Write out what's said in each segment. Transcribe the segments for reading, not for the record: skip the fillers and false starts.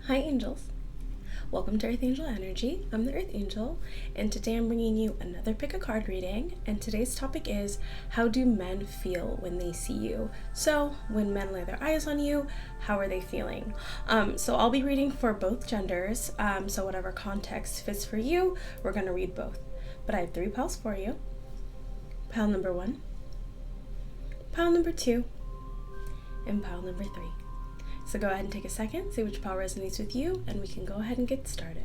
Hi angels, welcome to Earth Angel Energy. I'm the Earth Angel, and today I'm bringing you another pick a card reading, and today's topic is how do men feel when they see you? So when men lay their eyes on you, how are they feeling? So I'll be reading for both genders, so whatever context fits for you, we're going to read both. But I have 3 piles for you. Pile number 1, pile number 2, and pile number 3. So go ahead and take a second, see which pile resonates with you, and we can go ahead and get started.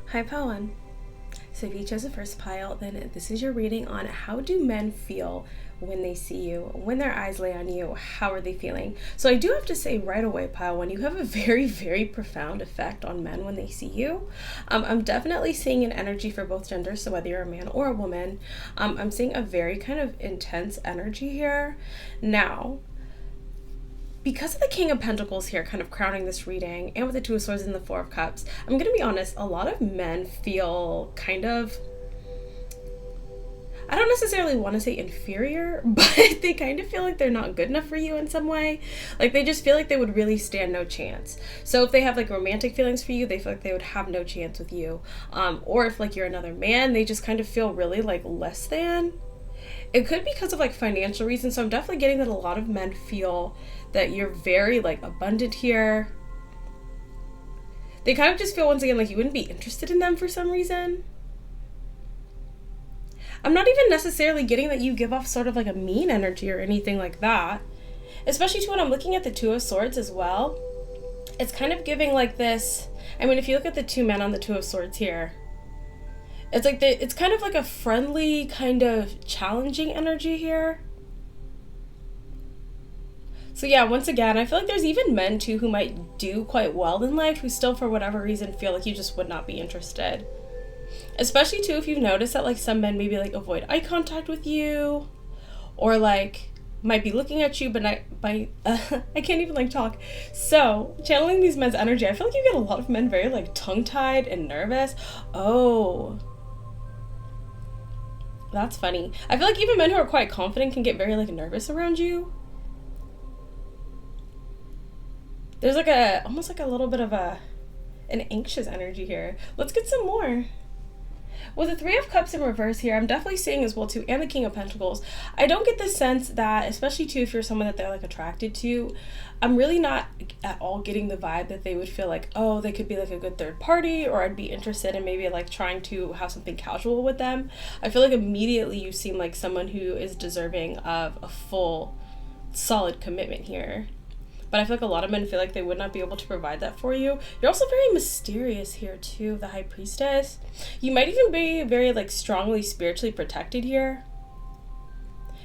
Hi, pile 1. So if you chose the first pile, then this is your reading on how do men feel when they see you, when their eyes lay on you, how are they feeling? So I do have to say right away, pile 1, you have a very, very profound effect on men when they see you. I'm definitely seeing an energy for both genders, so whether you're a man or a woman, I'm seeing a very kind of intense energy here. Now, because of the King of Pentacles here kind of crowning this reading, and with the Two of Swords and the Four of Cups, I'm going to be honest, a lot of men feel kind of, I don't necessarily want to say inferior, but they kind of feel like they're not good enough for you in some way. Like they just feel like they would really stand no chance. So if they have like romantic feelings for you, they feel like they would have no chance with you. Or if like you're another man, they just kind of feel really like less than. It could be because of like financial reasons. So I'm definitely getting that a lot of men feel that you're very like abundant here. They kind of just feel once again like you wouldn't be interested in them for some reason. I'm not even necessarily getting that you give off sort of like a mean energy or anything like that. Especially too when I'm looking at the Two of Swords as well. It's kind of giving like this, I mean if you look at the 2 men on the Two of Swords here, it's like it's kind of like a friendly kind of challenging energy here. So yeah, once again, I feel like there's even men too who might do quite well in life who still for whatever reason feel like you just would not be interested. Especially too if you've noticed that like some men maybe like avoid eye contact with you, or like might be looking at you but not by I can't even like talk. So channeling these men's energy, I feel like you get a lot of men very like tongue-tied and nervous. Oh, that's funny. I feel like even men who are quite confident can get very like nervous around you. There's like a almost like a little bit of an anxious energy here. Let's get some more. With the 3 of Cups in reverse here, I'm definitely seeing as well too, and the King of Pentacles, I don't get the sense that, especially too if you're someone that they're like attracted to, I'm really not at all getting the vibe that they would feel like, oh, they could be like a good third party, or I'd be interested in maybe like trying to have something casual with them. I feel like immediately you seem like someone who is deserving of a full, solid commitment here. But I feel like a lot of men feel like they would not be able to provide that for you. You're also very mysterious here too, the High Priestess. You might even be very like strongly spiritually protected here.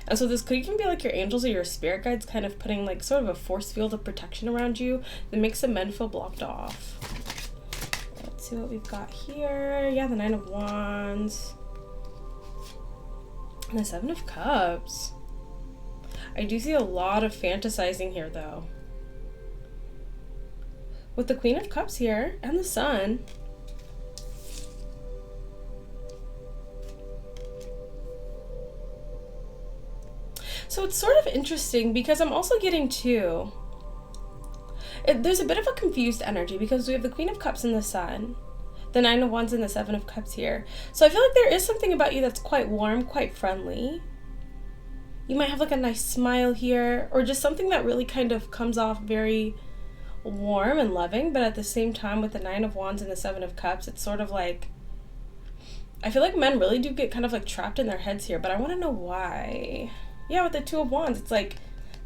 And so this could even be like your angels or your spirit guides kind of putting like sort of a force field of protection around you that makes some men feel blocked off. Let's see what we've got here. Yeah, the 9 of Wands. And the 7 of Cups. I do see a lot of fantasizing here though. With the Queen of Cups here and the Sun. So it's sort of interesting because I'm also getting too, there's a bit of a confused energy because we have the Queen of Cups and the Sun, the 9 of Wands and the 7 of Cups here. So I feel like there is something about you that's quite warm, quite friendly. You might have like a nice smile here, or just something that really kind of comes off very warm and loving, but at the same time with the 9 of Wands and the 7 of Cups, it's sort of like, I feel like men really do get kind of like trapped in their heads here, but I want to know why. Yeah, with the 2 of Wands, it's like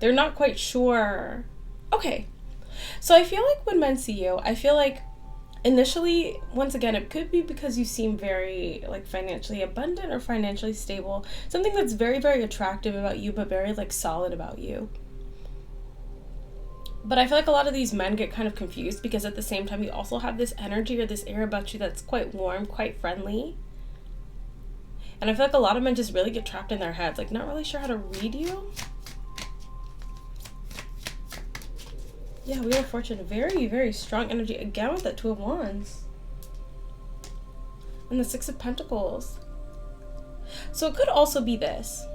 they're not quite sure. Okay, so I feel like when men see you, I feel like initially, once again, it could be because you seem very like financially abundant or financially stable, something that's very, very attractive about you, but very like solid about you. But I feel like a lot of these men get kind of confused because at the same time you also have this energy or this air about you that's quite warm, quite friendly. And I feel like a lot of men just really get trapped in their heads, like not really sure how to read you. Yeah, Wheel of Fortune, very, very strong energy. Again with that 2 of Wands. And the Six of Pentacles. So it could also be this.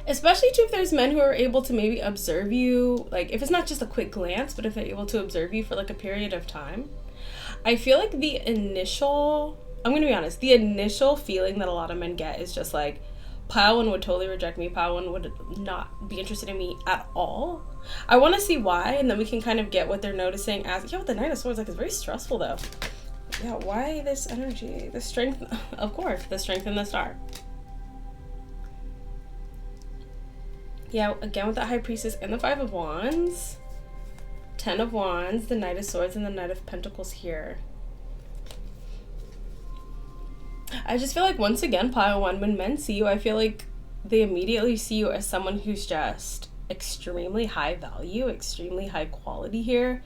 Especially too if there's men who are able to maybe observe you, like if it's not just a quick glance, but if they're able to observe you for like a period of time. I feel like the initial, I'm gonna be honest, the initial feeling that a lot of men get is just like, pile one would totally reject me, pile one would not be interested in me at all. I want to see why, and then we can kind of get what they're noticing as, yeah, with the Knight of Swords, like it's very stressful though. Yeah, why this energy, the strength, of course, the strength in the Star. Yeah, again with the High Priestess and the Five of Wands. 10 of Wands, the Knight of Swords, and the Knight of Pentacles here. I just feel like once again, pile one, when men see you, I feel like they immediately see you as someone who's just extremely high value, extremely high quality here.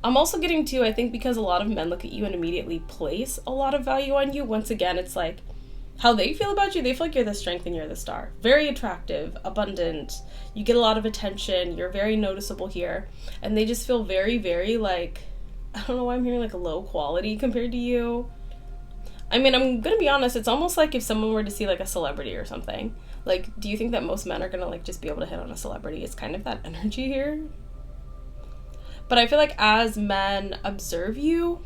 I'm also getting to, I think because a lot of men look at you and immediately place a lot of value on you, once again, it's like how they feel about you, they feel like you're the strength and you're the star. Very attractive, abundant, you get a lot of attention, you're very noticeable here, and they just feel very, very like, I don't know why I'm hearing like low quality compared to you. I mean, I'm gonna be honest, it's almost like if someone were to see like a celebrity or something. Like, do you think that most men are gonna like just be able to hit on a celebrity? It's kind of that energy here. But I feel like as men observe you,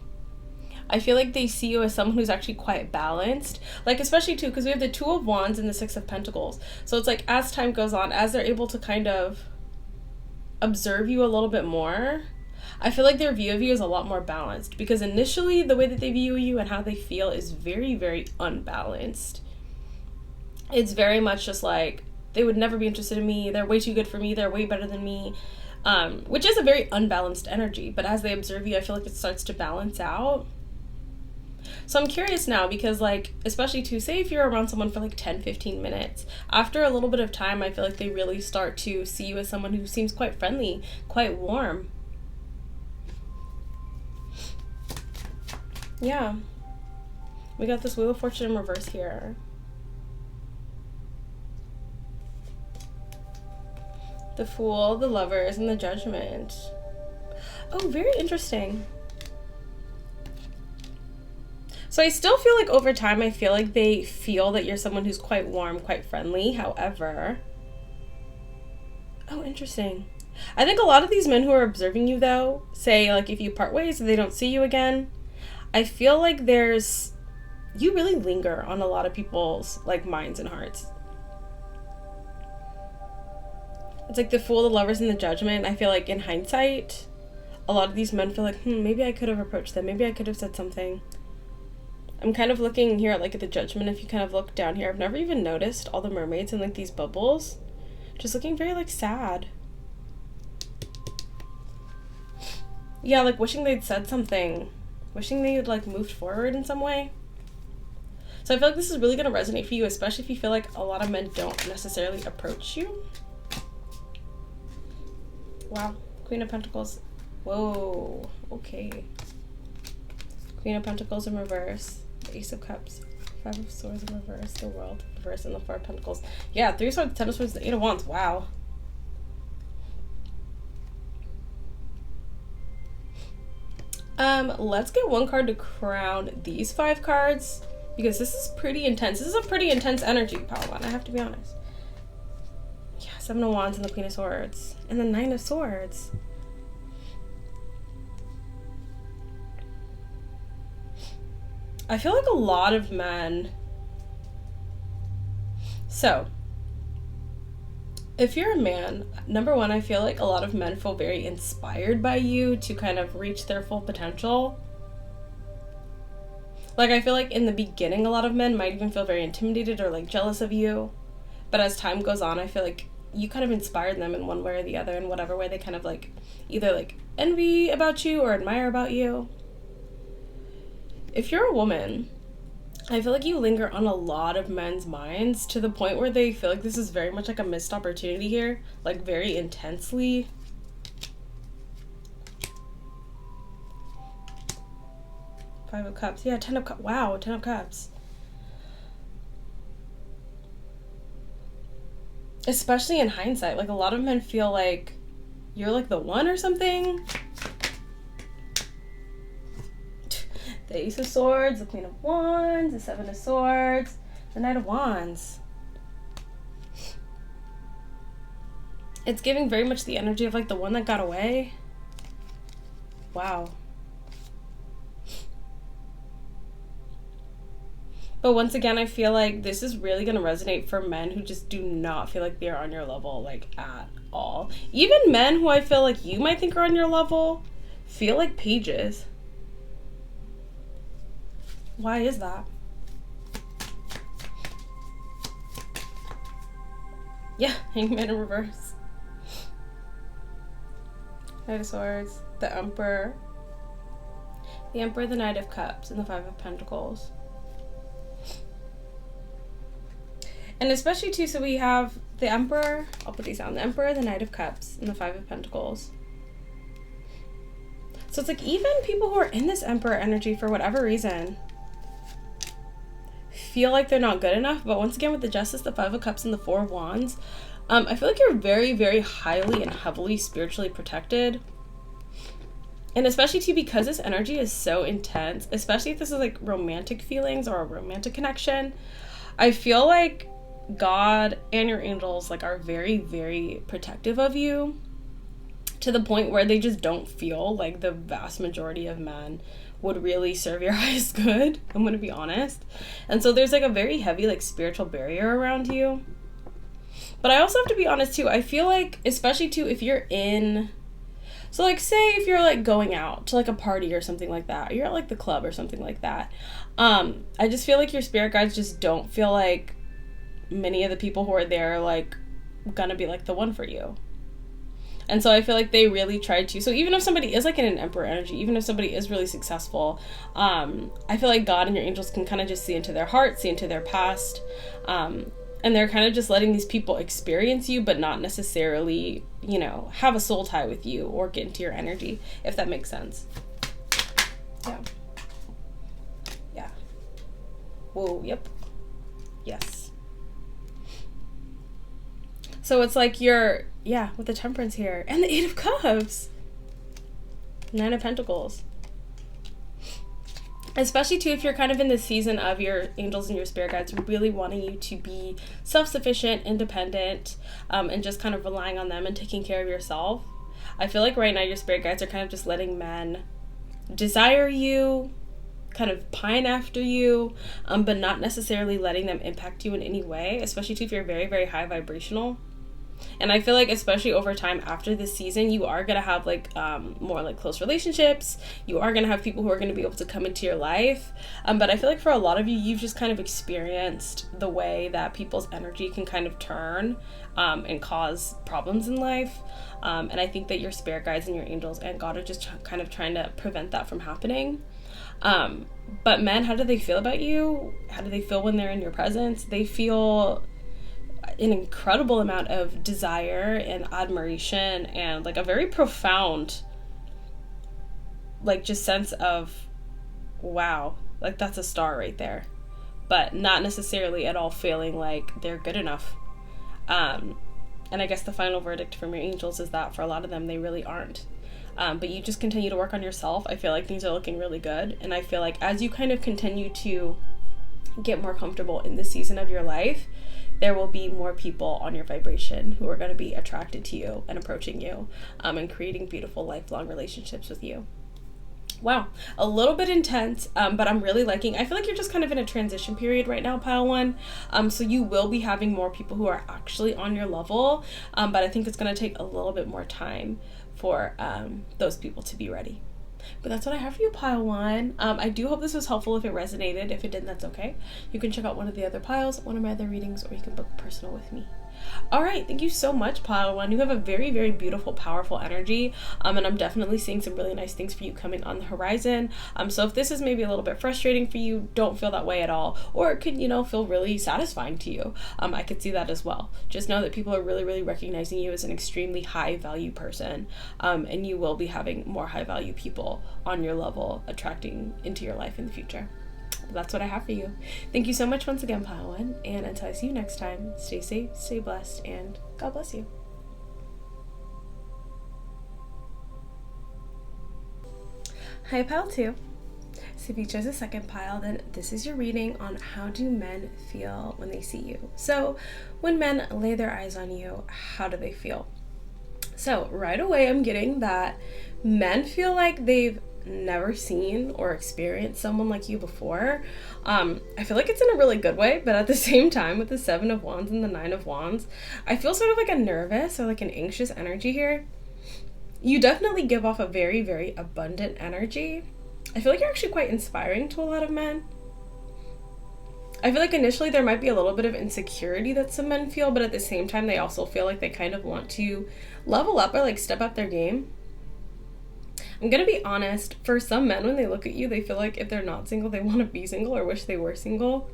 I feel like they see you as someone who's actually quite balanced. Like, especially too, because we have the Two of Wands and the Six of Pentacles. So it's like as time goes on, as they're able to kind of observe you a little bit more, I feel like their view of you is a lot more balanced, because initially the way that they view you and how they feel is very, very unbalanced. It's very much just like, they would never be interested in me, they're way too good for me, they're way better than me, which is a very unbalanced energy. But as they observe you, I feel like it starts to balance out. So I'm curious now, because like, especially too, say if you're around someone for like 10-15 minutes, after a little bit of time, I feel like they really start to see you as someone who seems quite friendly, quite warm. Yeah, we got this Wheel of Fortune in reverse here. The Fool, the Lovers, and the Judgment. Oh, very interesting. So I still feel like over time, I feel like they feel that you're someone who's quite warm, quite friendly. However, oh, interesting. I think a lot of these men who are observing you though, say like if you part ways and they don't see you again, I feel like you really linger on a lot of people's like minds and hearts. It's like the Fool, the Lovers, and the Judgment. I feel like in hindsight, a lot of these men feel like, maybe I could have approached them. Maybe I could have said something. I'm kind of looking here at like at the Judgment. If you kind of look down here, I've never even noticed all the mermaids and like these bubbles. Just looking very like sad. Yeah, like wishing they'd said something. Wishing they had like moved forward in some way. So I feel like this is really going to resonate for you, especially if you feel like a lot of men don't necessarily approach you. Wow. Queen of Pentacles. Whoa. Okay. Queen of Pentacles in reverse. The Ace of Cups. Five of Swords in reverse. The World in reverse. And the Four of Pentacles. Yeah, Three of Swords, Ten of Swords, the Eight of Wands. Wow. Let's get one card to crown these 5 cards, because this is pretty intense. This is a pretty intense energy, Paula, I have to be honest. Yeah, Seven of Wands and the Queen of Swords. And the Nine of Swords. I feel like a lot of men... So, if you're a man, number one, I feel like a lot of men feel very inspired by you to kind of reach their full potential. Like, I feel like in the beginning, a lot of men might even feel very intimidated or like jealous of you. But as time goes on, I feel like you kind of inspired them in one way or the other, in whatever way they kind of like either like envy about you or admire about you. If you're a woman, I feel like you linger on a lot of men's minds to the point where they feel like this is very much like a missed opportunity here, like very intensely. Five of Cups. Yeah, 10 of Cups. Wow, 10 of Cups. Especially in hindsight, like a lot of men feel like you're like the one or something. The The Ace of Swords, the Queen of Wands, the Seven of Swords, the Knight of Wands. It's giving very much the energy of like the one that got away. Wow. But once again, I feel like this is really going to resonate for men who just do not feel like they're on your level, like, at all. Even men who I feel like you might think are on your level feel like pages. Why is that? Yeah, Hangman in reverse. Knight of Swords, the Emperor. The Emperor, the Knight of Cups, and the Five of Pentacles. And especially too, so we have the Emperor, I'll put these down, the Emperor, the Knight of Cups, and the Five of Pentacles. So it's like even people who are in this Emperor energy for whatever reason feel like they're not good enough. But once again, with the Justice, the Five of Cups, and the Four of Wands, I feel like you're very, very highly and heavily spiritually protected. And especially too, because this energy is so intense, especially if this is like romantic feelings or a romantic connection, I feel like God and your angels like are very, very protective of you, to the point where they just don't feel like the vast majority of men would really serve your highest good. I'm gonna be honest. And so there's like a very heavy like spiritual barrier around you. But I also have to be honest too, I feel like, especially too, if you're in, so like say if you're like going out to like a party or something like that, or you're at like the club or something like that, I just feel like your spirit guides just don't feel like many of the people who are there like gonna be like the one for you. And so I feel like they really tried to, so even if somebody is like in an Emperor energy, even if somebody is really successful, I feel like God and your angels can kind of just see into their heart, see into their past, and they're kind of just letting these people experience you, but not necessarily, you know, have a soul tie with you or get into your energy, if that makes sense. Yeah. Yeah. Whoa, yep. Yes. So it's like you're, yeah, with the Temperance here. And the Eight of Cups. Nine of Pentacles. Especially too, if you're kind of in the season of your angels and your spirit guides really wanting you to be self-sufficient, independent, and just kind of relying on them and taking care of yourself. I feel like right now your spirit guides are kind of just letting men desire you, kind of pine after you, but not necessarily letting them impact you in any way, especially too if you're very, very high vibrational. And I feel like especially over time after this season, you are going to have like more like close relationships. You are going to have people who are going to be able to come into your life. But I feel like for a lot of you, you've just kind of experienced the way that people's energy can kind of turn and cause problems in life. And I think that your spirit guides and your angels and God are just kind of trying to prevent that from happening. But men, how do they feel about you? How do they feel when they're in your presence? They feel an incredible amount of desire and admiration and like a very profound like just sense of wow, like that's a star right there, but not necessarily at all feeling like they're good enough. And I guess the final verdict from your angels is that for a lot of them they really aren't. But you just continue to work on yourself. I feel like things are looking really good, and I feel like as you kind of continue to get more comfortable in this season of your life, there will be more people on your vibration who are going to be attracted to you and approaching you, and creating beautiful lifelong relationships with you. Wow, a little bit intense, but I'm really liking, I feel like you're just kind of in a transition period right now, Pile 1. So you will be having more people who are actually on your level, but I think it's going to take a little bit more time for those people to be ready. But that's what I have for you, Pile 1. I do hope this was helpful. If it resonated, if it didn't, that's okay. You can check out one of the other piles, one of my other readings, or you can book personal with me. All right, thank you so much, Pile 1. You have a very, very beautiful, powerful energy, and I'm definitely seeing some really nice things for you coming on the horizon. So if this is maybe a little bit frustrating for you, don't feel that way at all, or it could, feel really satisfying to you. I could see that as well. Just know that people are really, really recognizing you as an extremely high value person, and you will be having more high value people on your level attracting into your life in the future. That's what I have for you. Thank you so much once again, Pile 1, and until I see you next time, stay safe, stay blessed, and God bless you. Hi, Pile 2. So if you chose a second pile, then this is your reading on how do men feel when they see you. So when men lay their eyes on you, how do they feel? So right away, I'm getting that men feel like they've never seen or experienced someone like you before. I feel like it's in a really good way, but at the same time, with the 7 of Wands and the 9 of Wands, I feel sort of like a nervous or like an anxious energy here. You definitely give off a very, very abundant energy. I feel like you're actually quite inspiring to a lot of men. I feel like initially there might be a little bit of insecurity that some men feel, but at the same time, they also feel like they kind of want to level up or like step up their game. I'm gonna be honest, for some men, when they look at you, they feel like if they're not single, they want to be single or wish they were single.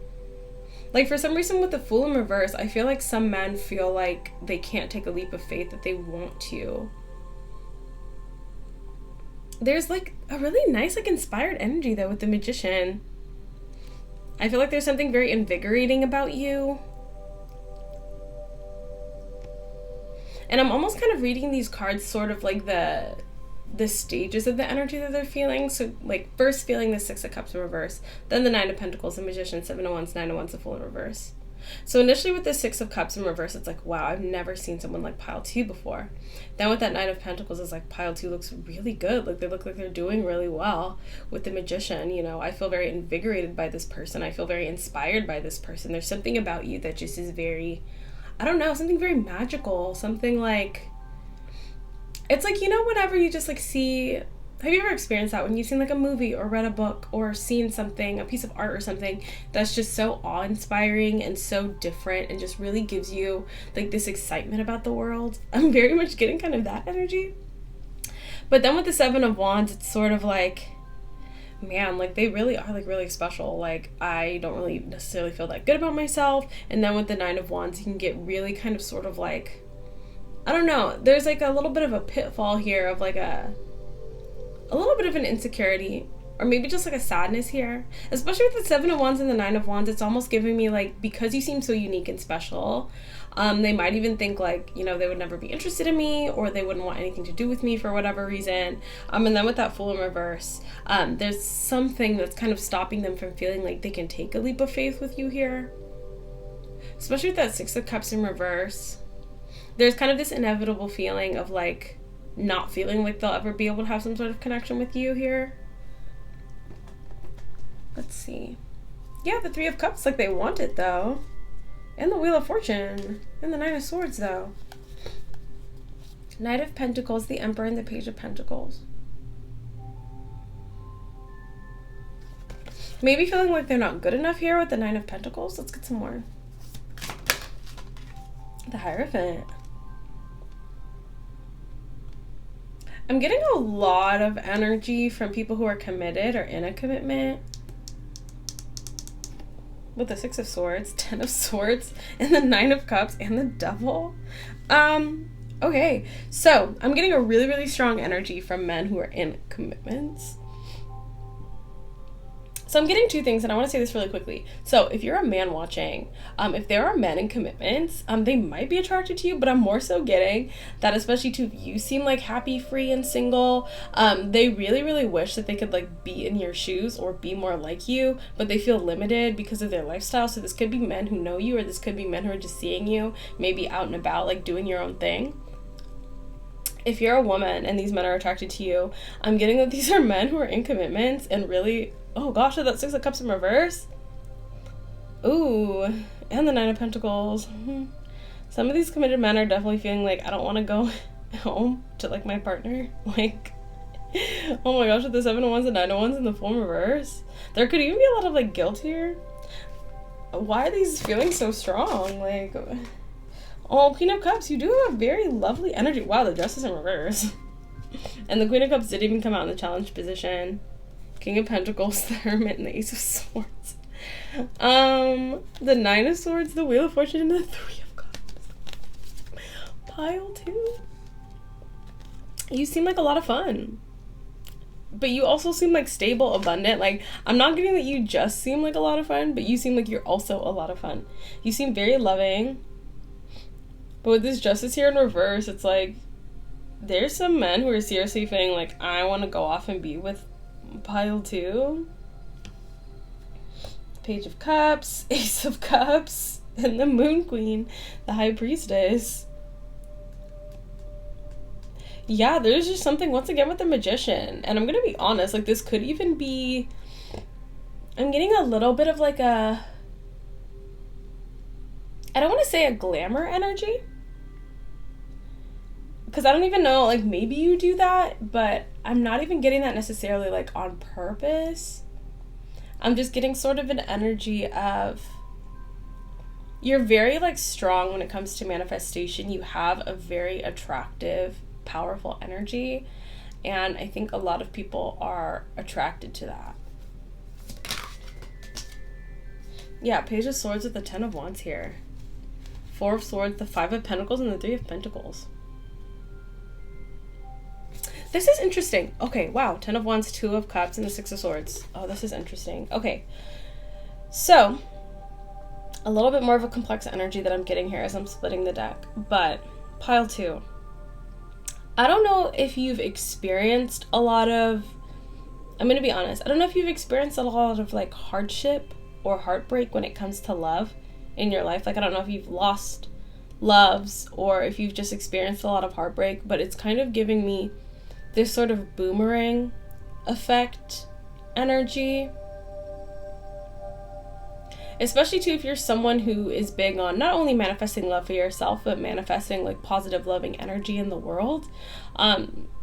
Like, for some reason with the Fool in reverse, I feel like some men feel like they can't take a leap of faith that they want to. There's like a really nice, like, inspired energy though with the Magician. I feel like there's something very invigorating about you. And I'm almost kind of reading these cards sort of like the stages of the energy that they're feeling. So like first feeling the 6 of Cups in reverse, then the 9 of Pentacles, the Magician, 7 of Wands, 9 of Wands, the Fool in reverse. So initially with the 6 of Cups in reverse, it's like, wow, I've never seen someone like pile 2 before. Then with that 9 of Pentacles, it's like pile 2 looks really good. Like they look like they're doing really well. With the Magician, you know, I feel very invigorated by this person. I feel very inspired by this person. There's something about you that just is very, I don't know, something very magical. Something like, it's like, you know, whenever you just like see, have you ever experienced that when you've seen like a movie or read a book or seen something, a piece of art or something that's just so awe-inspiring and so different and just really gives you like this excitement about the world? I'm very much getting kind of that energy. But then with the 7 of Wands, it's sort of like, man, like they really are like really special. Like I don't really necessarily feel that good about myself. And then with the 9 of Wands, you can get really kind of sort of like, I don't know, there's like a little bit of a pitfall here of like a little bit of an insecurity or maybe just like a sadness here, especially with the 7 of Wands and the 9 of Wands. It's almost giving me like, because you seem so unique and special, they might even think like, you know, they would never be interested in me or they wouldn't want anything to do with me for whatever reason. And then with that Fool in reverse, there's something that's kind of stopping them from feeling like they can take a leap of faith with you here, especially with that 6 of Cups in reverse. There's kind of this inevitable feeling of like not feeling like they'll ever be able to have some sort of connection with you here. Let's see. Yeah, the 3 of Cups, like they want it though. And the Wheel of Fortune. And the 9 of Swords though. Knight of Pentacles, the Emperor, and the Page of Pentacles. Maybe feeling like they're not good enough here with the 9 of Pentacles. Let's get some more. The Hierophant. I'm getting a lot of energy from people who are committed or in a commitment. With the 6 of Swords, 10 of Swords, and the 9 of Cups, and the Devil. Okay, so I'm getting a really, really strong energy from men who are in commitments. So I'm getting 2 things, and I want to say this really quickly. So if you're a man watching, if there are men in commitments, they might be attracted to you, but I'm more so getting that, especially too, if you seem like happy, free, and single, they really, really wish that they could like be in your shoes or be more like you, but they feel limited because of their lifestyle. So this could be men who know you, or this could be men who are just seeing you, maybe out and about, like doing your own thing. If you're a woman and these men are attracted to you, I'm getting that these are men who are in commitments and really, oh gosh, that 6 of Cups in reverse. Ooh, and the 9 of Pentacles. Some of these committed men are definitely feeling like, I don't want to go home to like my partner. Like, oh my gosh, with the 7 of Wands and 9 of Wands in the Fool in reverse. There could even be a lot of like guilt here. Why are these feelings so strong? Like, oh, Queen of Cups, you do have a very lovely energy. Wow, the Justice in reverse. And the Queen of Cups didn't even come out in the challenge position. King of Pentacles, the Hermit, and the Ace of Swords. The 9 of Swords, the Wheel of Fortune, and the 3 of Cups. Pile 2. You seem like a lot of fun. But you also seem like stable, abundant. Like, I'm not getting that you just seem like a lot of fun, but you seem like you're also a lot of fun. You seem very loving. But with this Justice here in reverse, it's like, there's some men who are seriously feeling like, I want to go off and be with pile 2. Page of Cups, Ace of Cups, and the Moon Queen, the High Priestess. Yeah, there's just something once again with the Magician. And I'm gonna be honest, like this could even be, I'm getting a little bit of like a, I don't want to say a glamour energy, because I don't even know, like maybe you do that, but I'm not even getting that necessarily like on purpose. I'm just getting sort of an energy of, you're very like strong when it comes to manifestation. You have a very attractive, powerful energy, and I think a lot of people are attracted to that. Yeah, Page of Swords with the Ten of Wands here. Four of Swords, the Five of Pentacles, and the Three of Pentacles. This is interesting. Okay, wow. Ten of Wands, Two of Cups, and the Six of Swords. Oh, this is interesting. Okay. So, a little bit more of a complex energy that I'm getting here as I'm splitting the deck. But, pile 2. I don't know if you've experienced a lot of, I'm going to be honest, I don't know if you've experienced a lot of like hardship or heartbreak when it comes to love in your life. Like, I don't know if you've lost loves or if you've just experienced a lot of heartbreak, but it's kind of giving me this sort of boomerang effect energy. Especially too if you're someone who is big on not only manifesting love for yourself, but manifesting like positive loving energy in the world.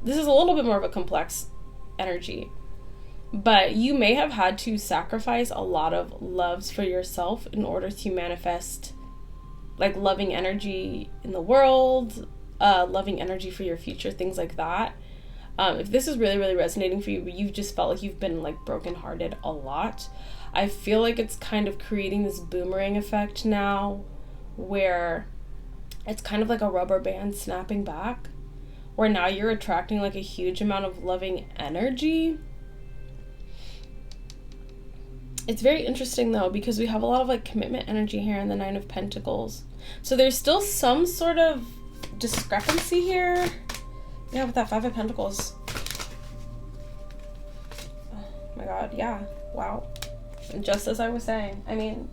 This is a little bit more of a complex energy, but you may have had to sacrifice a lot of loves for yourself in order to manifest like loving energy in the world, loving energy for your future, things like that. If this is really, really resonating for you, but you've just felt like you've been like brokenhearted a lot, I feel like it's kind of creating this boomerang effect now where it's kind of like a rubber band snapping back, where now you're attracting like a huge amount of loving energy. It's very interesting though, because we have a lot of like commitment energy here in the Nine of Pentacles. So there's still some sort of discrepancy here. Yeah, with that Five of Pentacles. Oh my god, yeah. Wow. And just as I was saying, I mean,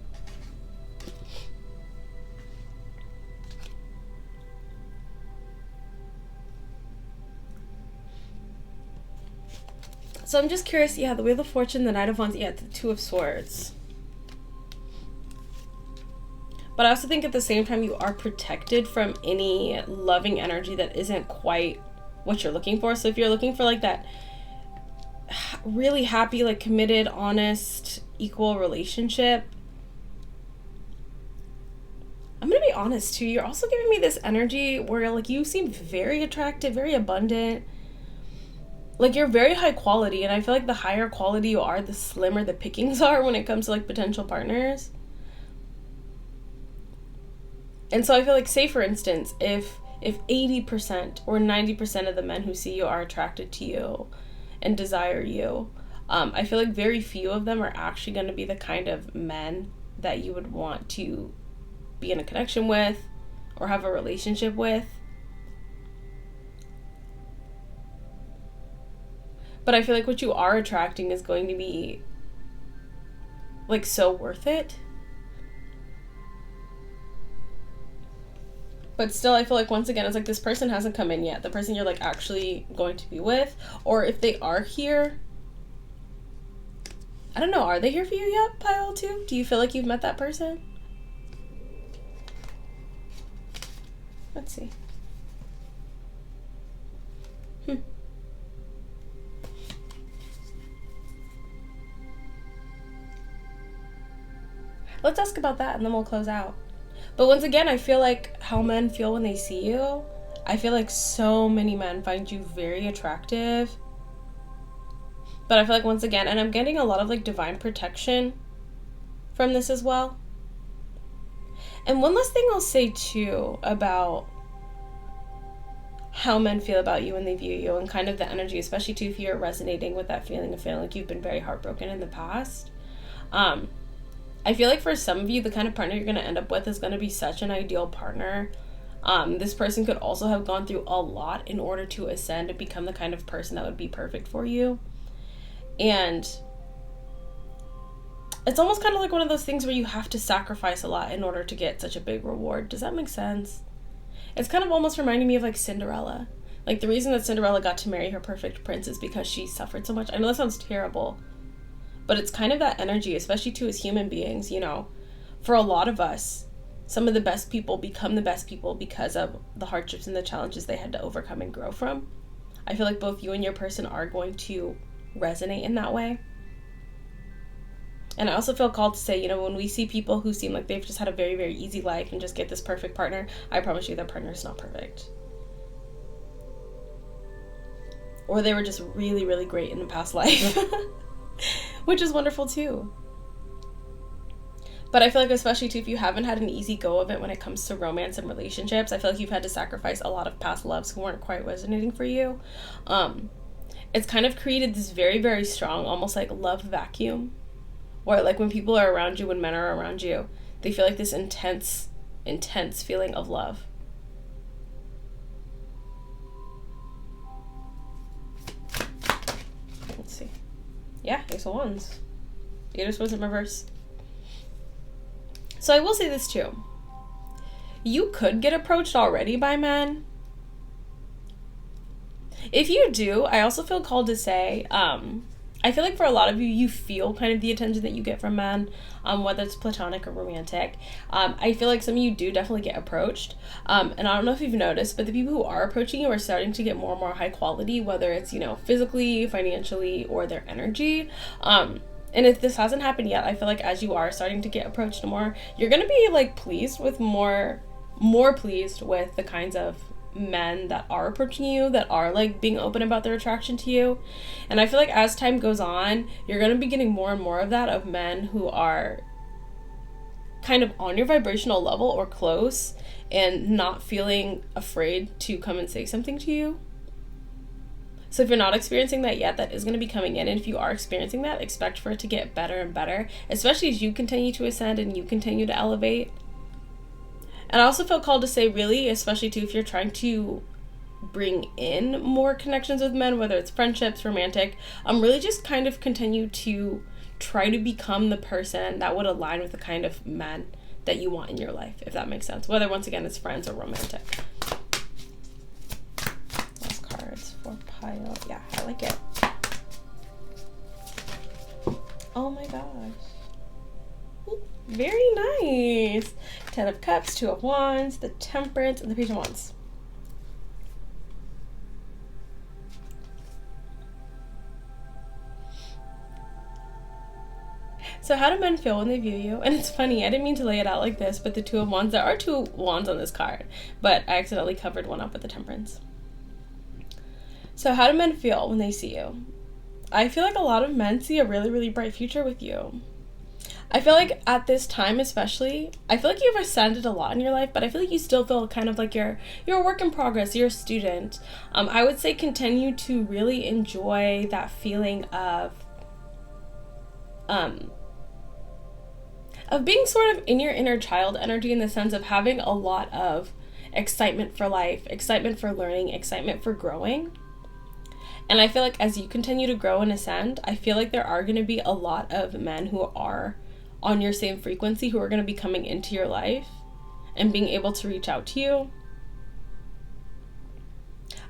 so I'm just curious, yeah, the Wheel of Fortune, the Knight of Wands, yeah, the Two of Swords. But I also think at the same time you are protected from any loving energy that isn't quite what you're looking for. So if you're looking for like that really happy, like committed, honest, equal relationship, I'm gonna be honest too, you're also giving me this energy where like you seem very attractive, very abundant, like you're very high quality, and I feel like the higher quality you are, the slimmer the pickings are when it comes to like potential partners. And so I feel like, say for instance, if 80% or 90% of the men who see you are attracted to you and desire you, I feel like very few of them are actually going to be the kind of men that you would want to be in a connection with or have a relationship with. But I feel like what you are attracting is going to be like so worth it. But still, I feel like once again, it's like this person hasn't come in yet. The person you're like actually going to be with, or if they are here, I don't know, are they here for you yet, pile 2? Do you feel like you've met that person? Let's see. Let's ask about that and then we'll close out. But once again, I feel like how men feel when they see you, I feel like so many men find you very attractive. But I feel like once again, and I'm getting a lot of like divine protection from this as well. And one last thing I'll say too about how men feel about you when they view you and kind of the energy, especially too if you're resonating with that feeling of feeling like you've been very heartbroken in the past. I feel like for some of you, the kind of partner you're going to end up with is going to be such an ideal partner. This person could also have gone through a lot in order to ascend and become the kind of person that would be perfect for you. And it's almost kind of like one of those things where you have to sacrifice a lot in order to get such a big reward. Does that make sense? It's kind of almost reminding me of like Cinderella. Like the reason that Cinderella got to marry her perfect prince is because she suffered so much. I know that sounds terrible, but it's kind of that energy, especially too as human beings, you know. For a lot of us, some of the best people become the best people because of the hardships and the challenges they had to overcome and grow from. I feel like both you and your person are going to resonate in that way. And I also feel called to say, you know, when we see people who seem like they've just had a very, very easy life and just get this perfect partner, I promise you their partner is not perfect. Or they were just really, really great in the past life, which is wonderful too. But I feel like especially too, if you haven't had an easy go of it when it comes to romance and relationships, I feel like you've had to sacrifice a lot of past loves who weren't quite resonating for you. It's kind of created this very, very strong, almost like love vacuum. Or like when people are around you, when men are around you, they feel like this intense, intense feeling of love. Let's see. Yeah, Ace of Wands. Eight of Swords in reverse. So I will say this too. You could get approached already by men. If you do, I also feel called to say, I feel like for a lot of you, you feel kind of the attention that you get from men, whether it's platonic or romantic. I feel like some of you do definitely get approached. And I don't know if you've noticed, but the people who are approaching you are starting to get more and more high quality, whether it's, you know, physically, financially, or their energy. And if this hasn't happened yet, I feel like as you are starting to get approached more, you're going to be like pleased with more pleased with the kinds of men that are approaching you, that are like being open about their attraction to you. And I feel like as time goes on, you're going to be getting more and more of that, of men who are kind of on your vibrational level or close and not feeling afraid to come and say something to you. So if you're not experiencing that yet, that is going to be coming in. And if you are experiencing that, expect for it to get better and better, especially as you continue to ascend and you continue to elevate. And I also felt called to say, really, especially too, if you're trying to bring in more connections with men, whether it's friendships, romantic, really just kind of continue to try to become the person that would align with the kind of men that you want in your life, if that makes sense. Whether, once again, it's friends or romantic. Last cards for pile. Yeah, I like it. Oh my gosh. Very nice. 10 of Cups, 2 of Wands, the Temperance, and the Page of Wands. So how do men feel when they view you? And it's funny, I didn't mean to lay it out like this, but the 2 of Wands, there are 2 Wands on this card, but I accidentally covered one up with the Temperance. So how do men feel when they see you? I feel like a lot of men see a really, really bright future with you. I feel like at this time especially, I feel like you've ascended a lot in your life, but I feel like you still feel kind of like you're a work in progress, you're a student. I would say continue to really enjoy that feeling of being sort of in your inner child energy, in the sense of having a lot of excitement for life, excitement for learning, excitement for growing. And I feel like as you continue to grow and ascend, I feel like there are going to be a lot of men who are on your same frequency, who are going to be coming into your life and being able to reach out to you.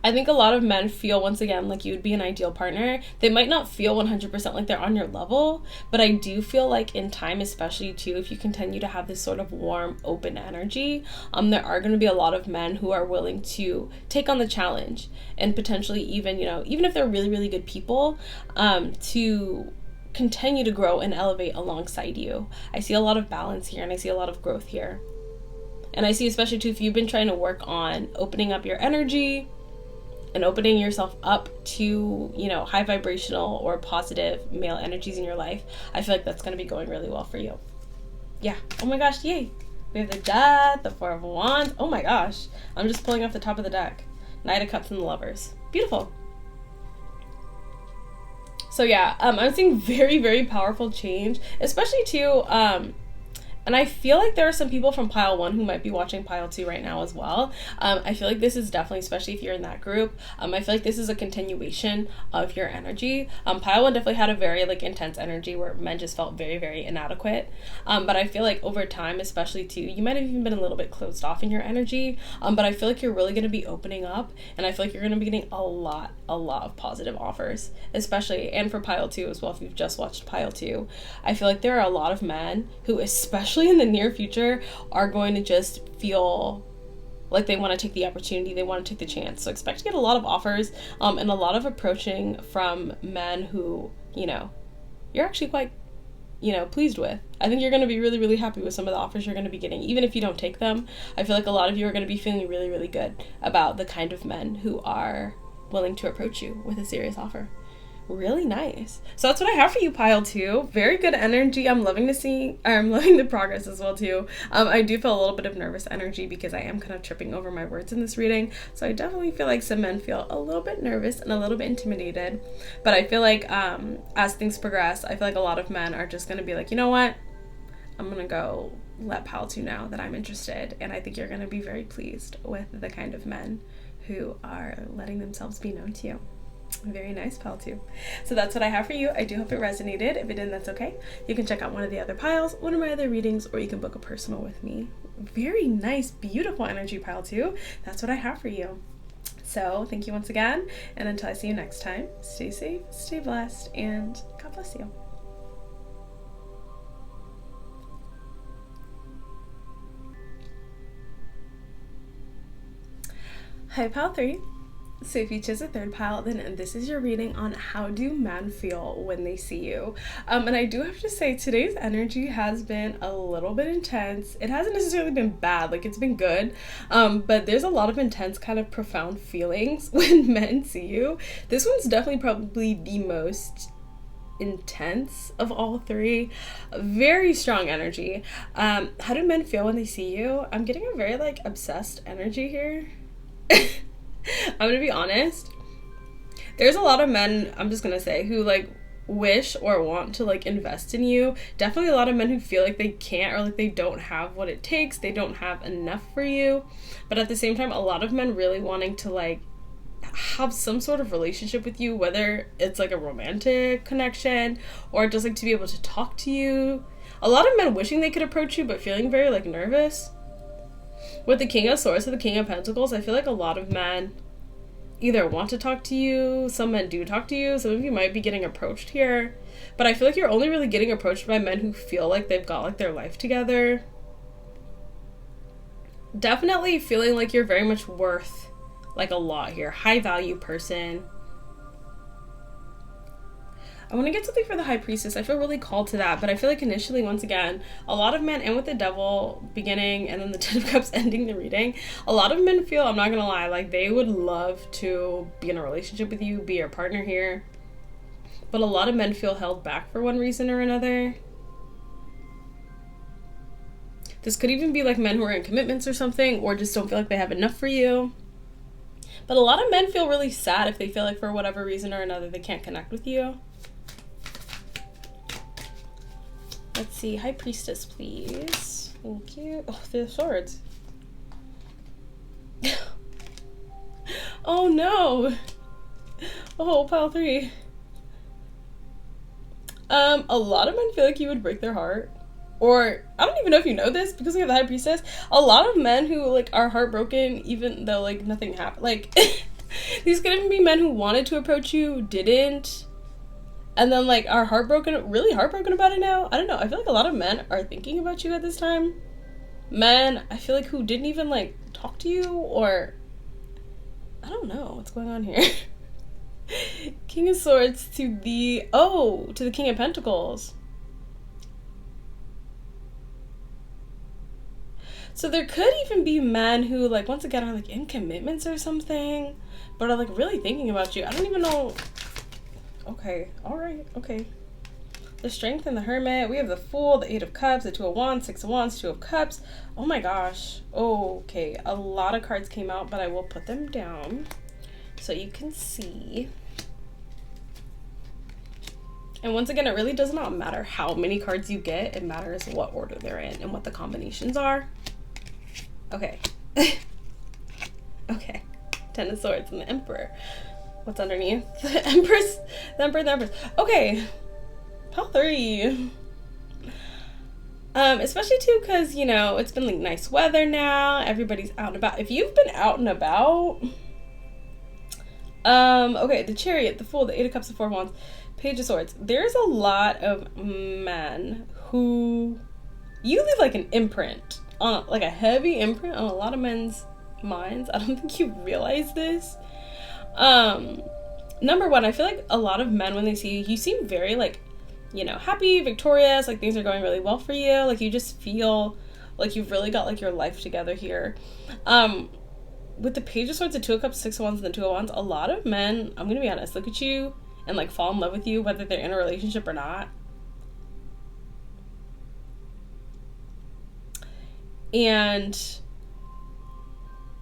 I think a lot of men feel, once again, like you would be an ideal partner. They might not feel 100% like they're on your level, but I do feel like in time, especially too, if you continue to have this sort of warm, open energy, there are going to be a lot of men who are willing to take on the challenge and potentially even, you know, even if they're really, really good people, to continue to grow and elevate alongside you. I see a lot of balance here, and I see a lot of growth here. And I see, especially too, if you've been trying to work on opening up your energy and opening yourself up to, you know, high vibrational or positive male energies in your life, I feel like that's going to be going really well for you. Yeah. Oh my gosh, yay. We have the Death, the 4 of Wands. Oh my gosh. I'm just pulling off the top of the deck. Knight of Cups and the Lovers. Beautiful. So yeah, I'm seeing very, very powerful change, especially too, And I feel like there are some people from pile 1 who might be watching pile 2 right now as well. I feel like this is definitely, especially if you're in that group, I feel like this is a continuation of your energy. Pile 1 definitely had a very like intense energy where men just felt very, very inadequate. But I feel like over time, especially too, you might have even been a little bit closed off in your energy. But I feel like you're really going to be opening up, and I feel like you're going to be getting a lot of positive offers, especially, and for pile 2 as well. If you've just watched pile 2, I feel like there are a lot of men who, especially in the near future, are going to just feel like they want to take the opportunity, they want to take the chance. So expect to get a lot of offers and a lot of approaching from men who, you know, you're actually quite, you know, pleased with. I think you're going to be really, really happy with some of the offers you're going to be getting. Even if you don't take them, I feel like a lot of you are going to be feeling really, really good about the kind of men who are willing to approach you with a serious offer. Really nice. So that's what I have for you, pile 2. Very good energy. I'm loving the progress as well too. I do feel a little bit of nervous energy because I am kind of tripping over my words in this reading. So I definitely feel like some men feel a little bit nervous and a little bit intimidated. But I feel like as things progress, I feel like a lot of men are just going to be like, you know what? I'm going to go let pile 2 know that I'm interested. And I think you're going to be very pleased with the kind of men who are letting themselves be known to you. Very nice, pile 2. So that's what I have for you. I do hope it resonated. If it didn't, that's okay. You can check out one of the other piles, one of my other readings, or you can book a personal with me. Very nice, beautiful energy, pile 2. That's what I have for you. So thank you once again, and until I see you next time, stay safe, stay blessed, and God bless you. Hi, pile 3. So if you chose a third pile, then this is your reading on how do men feel when they see you. And I do have to say, today's energy has been a little bit intense. It hasn't necessarily been bad, like it's been good, but there's a lot of intense kind of profound feelings when men see you. This one's definitely probably the most intense of all 3. Very strong energy. How do men feel when they see you? I'm getting a very like obsessed energy here. I'm gonna be honest, there's a lot of men, I'm just gonna say, who like wish or want to like invest in you. Definitely a lot of men who feel like they can't, or like they don't have what it takes, they don't have enough for you. But at the same time, a lot of men really wanting to like have some sort of relationship with you, whether it's like a romantic connection or just like to be able to talk to you. A lot of men wishing they could approach you but feeling very like nervous. With the King of Swords or the King of Pentacles, I feel like a lot of men either want to talk to you, some men do talk to you, some of you might be getting approached here, but I feel like you're only really getting approached by men who feel like they've got like their life together. Definitely feeling like you're very much worth like a lot here. High value person. I want to get something for the High Priestess. I feel really called to that, but I feel like initially, once again, a lot of men, and with the Devil beginning and then the Ten of Cups ending the reading, a lot of men feel, I'm not gonna lie, like they would love to be in a relationship with you, be your partner here, but a lot of men feel held back for one reason or another. This could even be like men who are in commitments or something, or just don't feel like they have enough for you. But a lot of men feel really sad if they feel like for whatever reason or another they can't connect with you. Let's see, High Priestess, please. Thank you. Oh, the swords. Oh no. Oh, pile 3. A lot of men feel like you would break their heart. Or, I don't even know if you know this, because we have the High Priestess, a lot of men who, like, are heartbroken even though, like, nothing happened. Like, these could even be men who wanted to approach you, didn't, and then, like, are heartbroken, really heartbroken about it now. I don't know. I feel like a lot of men are thinking about you at this time. Men, I feel like, who didn't even, like, talk to you, or, I don't know what's going on here. King of Swords to the, to the King of Pentacles. So there could even be men who, like, once again, are, like, in commitments or something, but are, like, really thinking about you. I don't even know. Okay, alright, okay. The Strength and the Hermit. We have the Fool, the Eight of Cups, the Two of Wands, Six of Wands, Two of Cups. Oh my gosh. Okay, a lot of cards came out, but I will put them down so you can see. And once again, it really does not matter how many cards you get. It matters what order they're in and what the combinations are. Okay. Okay. Ten of Swords and the Emperor. What's underneath? The Empress. The Emperor and the Empress. Okay. Pile 3. Especially too because, you know, it's been like nice weather now. Everybody's out and about. If you've been out and about... okay, the Chariot, the Fool, the Eight of Cups, the Four of Wands, Page of Swords. There's a lot of men who... You leave like an imprint, on like a heavy imprint on a lot of men's minds. I don't think you realize this. Number one, I feel like a lot of men, when they see you, you seem very like, you know, happy, victorious, like things are going really well for you. Like you just feel like you've really got like your life together here. With the Page of Swords, the Two of Cups, Six of Wands, and the Two of Wands, a lot of men, I'm gonna be honest, look at you and like fall in love with you, whether they're in a relationship or not. And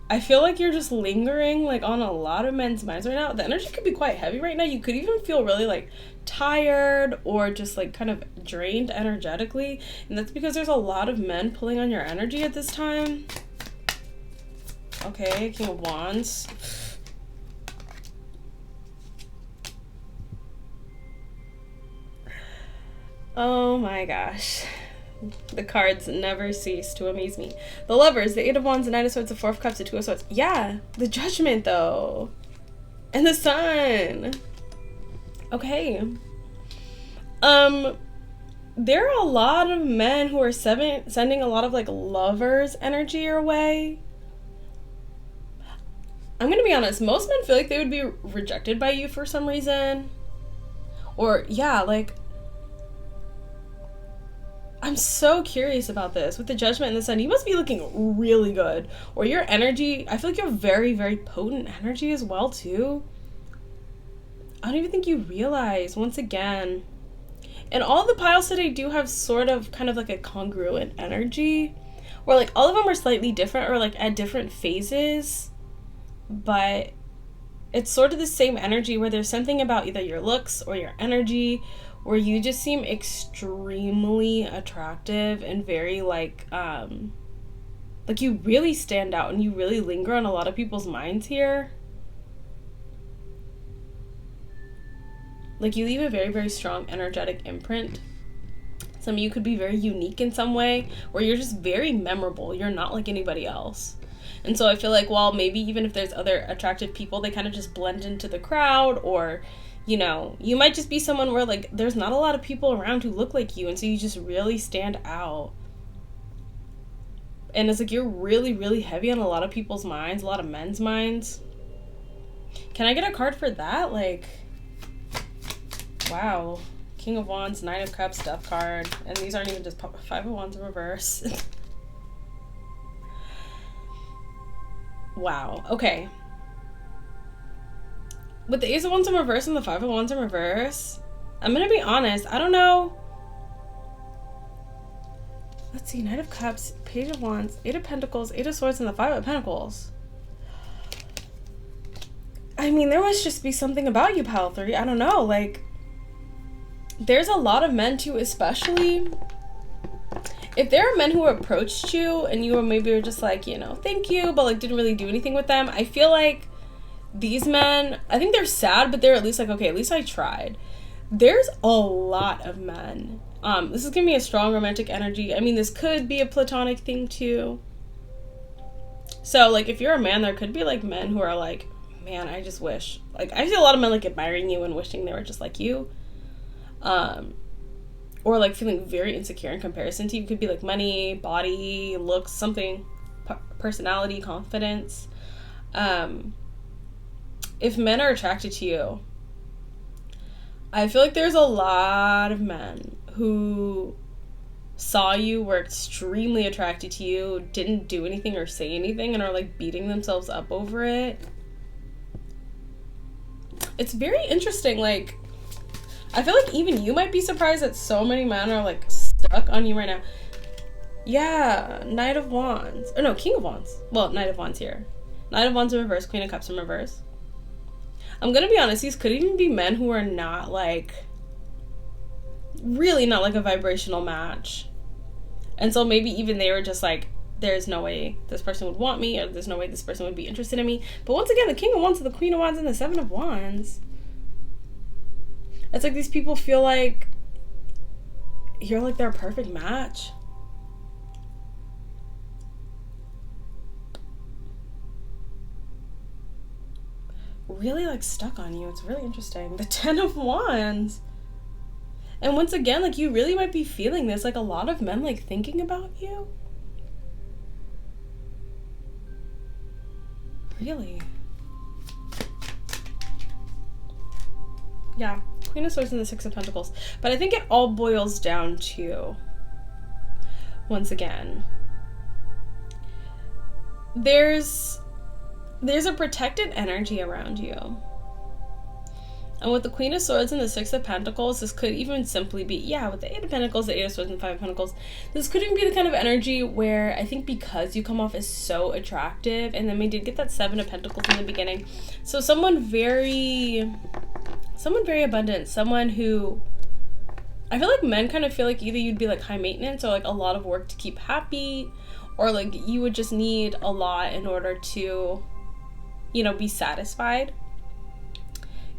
I feel like you're just lingering like on a lot of men's minds right now. The energy could be quite heavy right now. You could even feel really like tired or just like kind of drained energetically. And that's because there's a lot of men pulling on your energy at this time. Okay, King of Wands. Oh my gosh. The cards never cease to amaze me. The Lovers, the Eight of Wands, the Knight of Swords, the Four of Cups, the Two of Swords. Yeah, the Judgment though. And the Sun. Okay. There are a lot of men who are sending a lot of like lovers energy your way. I'm gonna be honest, most men feel like they would be rejected by you for some reason. Or yeah, like I'm so curious about this. With the Judgment and the Sun, you must be looking really good. Or your energy, I feel like you have very, very potent energy as well, too. I don't even think you realize, once again. And all the piles today do have sort of kind of like a congruent energy. Where like all of them are slightly different or like at different phases. But it's sort of the same energy where there's something about either your looks or your energy where you just seem extremely attractive and very like you really stand out and you really linger on a lot of people's minds here. Like you leave a very, very strong energetic imprint. Some of you could be very unique in some way where you're just very memorable. You're not like anybody else. And so I feel like, well, maybe even if there's other attractive people, they kind of just blend into the crowd, or you know, you might just be someone where like there's not a lot of people around who look like you, and so you just really stand out. And it's like you're really, really heavy on a lot of people's minds, a lot of men's minds. Can I get a card for that? Like, wow. King of Wands, Nine of Cups, Death card. And these aren't even just Five of Wands in reverse. Wow. Okay. With the Ace of Wands in reverse and the Five of Wands in reverse, I'm gonna be honest, I don't know. Let's see, Knight of Cups, Page of Wands, Eight of Pentacles, Eight of Swords, and the Five of Pentacles. I mean, there must just be something about you, Pile 3. I don't know, like, there's a lot of men too, especially if there are men who approached you and you were maybe just like, you know, thank you, but like didn't really do anything with them. I feel like these men, I think they're sad, but they're at least like, okay, at least I tried. There's a lot of men. This is gonna be a strong romantic energy. I mean, this could be a platonic thing too. So like if you're a man, there could be like men who are like, man, I just wish. Like I see a lot of men like admiring you and wishing they were just like you. Or like feeling very insecure in comparison to you. Could be like money, body, looks, something, personality, confidence. If men are attracted to you, I feel like there's a lot of men who saw you, were extremely attracted to you, didn't do anything or say anything, and are like beating themselves up over it. It's very interesting. Like, I feel like even you might be surprised that so many men are like stuck on you right now. Yeah, Knight of Wands. Oh no, King of Wands. Well, Knight of Wands here. Knight of Wands in reverse, Queen of Cups in reverse. I'm gonna be honest, these could even be men who are not like really not like a vibrational match. And so maybe even they were just like, there's no way this person would want me, or there's no way this person would be interested in me. But once again, the King of Wands, the Queen of Wands, and the Seven of Wands. It's like these people feel like you're like their perfect match. Really like stuck on you. It's really interesting. The Ten of Wands. And once again, like you really might be feeling this. Like a lot of men like thinking about you. Really? Yeah. Queen of Swords and the Six of Pentacles. But I think it all boils down to, once again, there's a protected energy around you. And with the Queen of Swords and the Six of Pentacles, this could even simply be, yeah, with the Eight of Pentacles, the Eight of Swords, and Five of Pentacles, this could even be the kind of energy where I think because you come off as so attractive, and then we did get that Seven of Pentacles in the beginning. So someone very abundant, someone who, I feel like men kind of feel like either you'd be like high maintenance or like a lot of work to keep happy, or like you would just need a lot in order to, you know, be satisfied.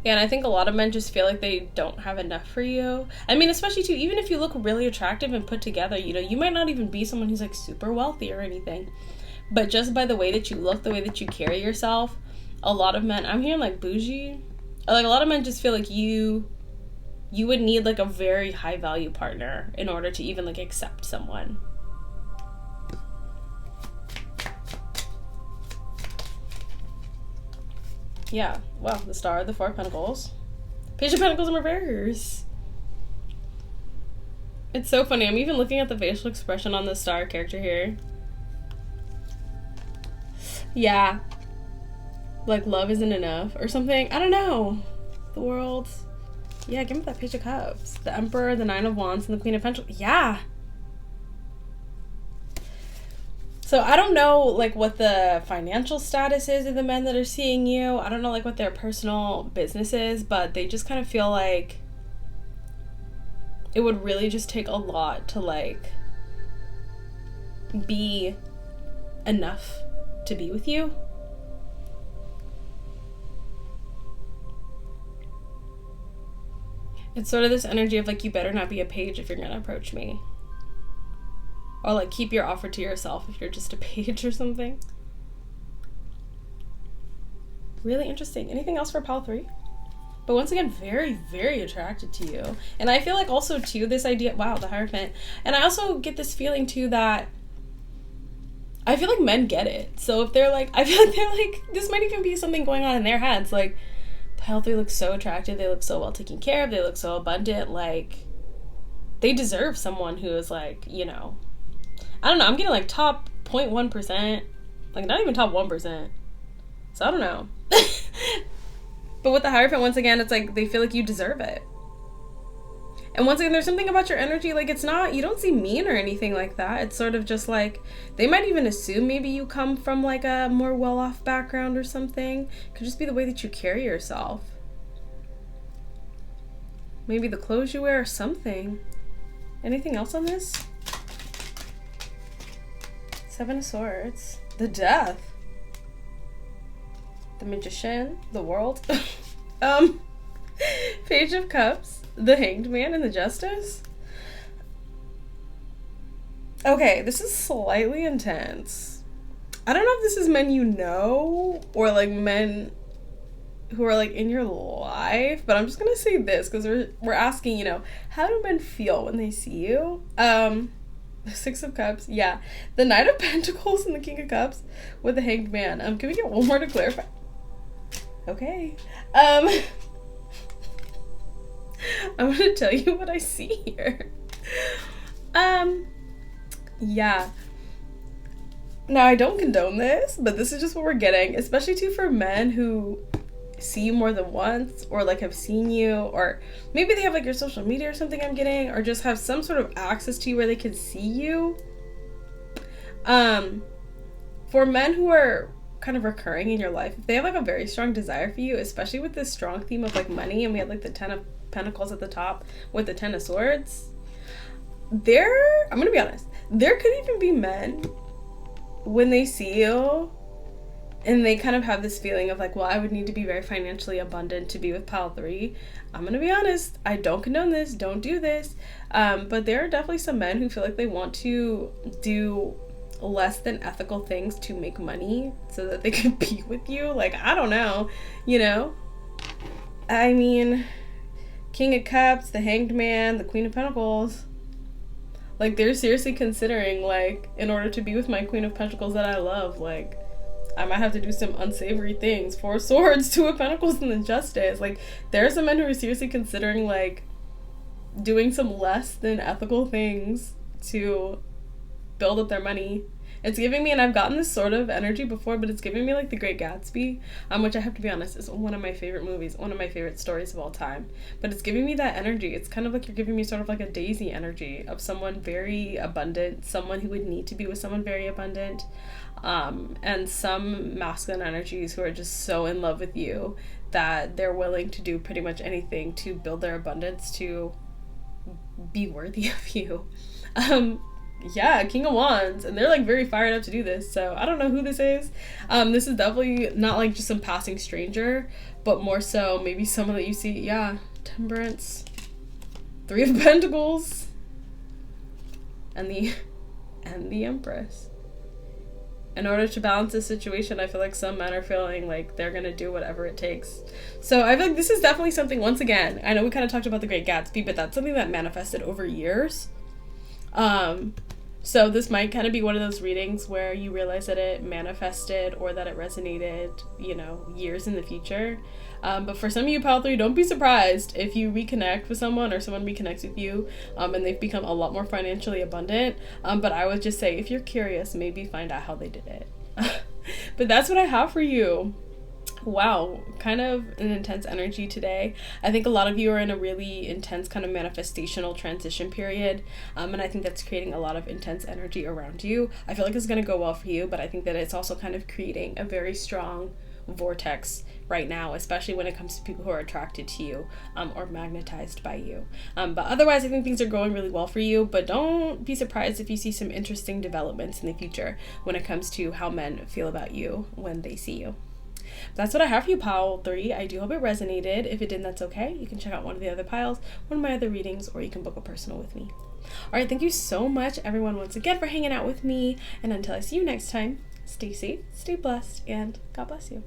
And I think a lot of men just feel like they don't have enough for you. I mean, especially too, even if you look really attractive and put together, you know, you might not even be someone who's like super wealthy or anything. But just by the way that you look, the way that you carry yourself, a lot of men, I'm hearing like bougie. Like a lot of men just feel like you would need like a very high value partner in order to even like accept someone. Yeah, wow, the Star, the Four of Pentacles. Page of Pentacles in reverse. It's so funny. I'm even looking at the facial expression on the Star character here. Yeah. Like, love isn't enough or something. I don't know. The World. Yeah, give me that Page of Cups. The Emperor, the Nine of Wands, and the Queen of Pentacles. Yeah. So I don't know, like, what the financial status is of the men that are seeing you. I don't know, like, what their personal business is, but they just kind of feel like it would really just take a lot to, like, be enough to be with you. It's sort of this energy of, like, you better not be a page if you're gonna approach me. Or, like, keep your offer to yourself if you're just a page or something. Really interesting. Anything else for pile 3? But once again, very, very attracted to you. And I feel like also, too, this idea... Wow, the Hierophant. And I also get this feeling, too, that... I feel like men get it. So if they're like... I feel like they're like... This might even be something going on in their heads. Like, pile 3 looks so attractive. They look so well taken care of. They look so abundant. Like, they deserve someone who is, like, you know... I don't know, I'm getting like top 0.1%, like not even top 1%, so I don't know. But with the Hierophant, once again, it's like they feel like you deserve it. And once again, there's something about your energy, like it's not, you don't seem mean or anything like that. It's sort of just like, they might even assume maybe you come from like a more well-off background or something. It could just be the way that you carry yourself. Maybe the clothes you wear or something. Anything else on this? Seven of Swords. The Death. The Magician. The World. Page of Cups. The Hanged Man and the Justice. Okay, this is slightly intense. I don't know if this is men you know or like men who are like in your life, but I'm just gonna say this because we're asking, you know, how do men feel when they see you? The Six of Cups, yeah. The Knight of Pentacles and the King of Cups with the Hanged Man. Can we get one more to clarify? Okay. I'm gonna tell you what I see here. Yeah. Now, I don't condone this, but this is just what we're getting, especially too for men who see you more than once, or like have seen you, or maybe they have like your social media or something, I'm getting, or just have some sort of access to you where they can see you. For men who are kind of recurring in your life, if they have like a very strong desire for you, especially with this strong theme of like money, and we had like the Ten of Pentacles at the top with the Ten of Swords, I'm gonna be honest, there could even be men when they see you and they kind of have this feeling of like, well, I would need to be very financially abundant to be with pile 3. I'm gonna be honest, I don't condone this, don't do this, but there are definitely some men who feel like they want to do less than ethical things to make money so that they can be with you. Like, I don't know, you know? I mean, King of Cups, the Hanged Man, the Queen of Pentacles. Like, they're seriously considering, like, in order to be with my Queen of Pentacles that I love, like, I might have to do some unsavory things. 4 Swords, 2 of Pentacles, and then Justice. Like, there are some men who are seriously considering, like, doing some less than ethical things to build up their money. It's giving me, and I've gotten this sort of energy before, but it's giving me like The Great Gatsby, which I have to be honest is one of my favorite movies, one of my favorite stories of all time. But it's giving me that energy. It's kind of like you're giving me sort of like a Daisy energy of someone very abundant, someone who would need to be with someone very abundant, and some masculine energies who are just so in love with you that they're willing to do pretty much anything to build their abundance to be worthy of you. Yeah, King of Wands, and they're like very fired up to do this, so I don't know who this is. This is definitely not like just some passing stranger, but more so maybe someone that you see. Yeah, Temperance, 3 of Pentacles, and the Empress. In order to balance this situation, I feel like some men are feeling like they're gonna do whatever it takes. So I feel like this is definitely something, once again, I know we kind of talked about The Great Gatsby, but that's something that manifested over years. So this might kind of be one of those readings where you realize that it manifested or that it resonated, you know, years in the future. But for some of you, pile 3, don't be surprised if you reconnect with someone or someone reconnects with you, and they've become a lot more financially abundant. But I would just say, if you're curious, maybe find out how they did it. But that's what I have for you. Wow, kind of an intense energy today. I think a lot of you are in a really intense kind of manifestational transition period, and I think that's creating a lot of intense energy around you. I feel like it's going to go well for you, but I think that it's also kind of creating a very strong vortex right now, especially when it comes to people who are attracted to you, or magnetized by you. But otherwise, I think things are going really well for you, but don't be surprised if you see some interesting developments in the future when it comes to how men feel about you when they see you. That's what I have for you, pile 3. I do hope it resonated. If it didn't, that's okay. You can check out one of the other piles, one of my other readings, or you can book a personal with me. All right, thank you so much, everyone, once again, for hanging out with me. And until I see you next time, stay safe, stay blessed, and God bless you.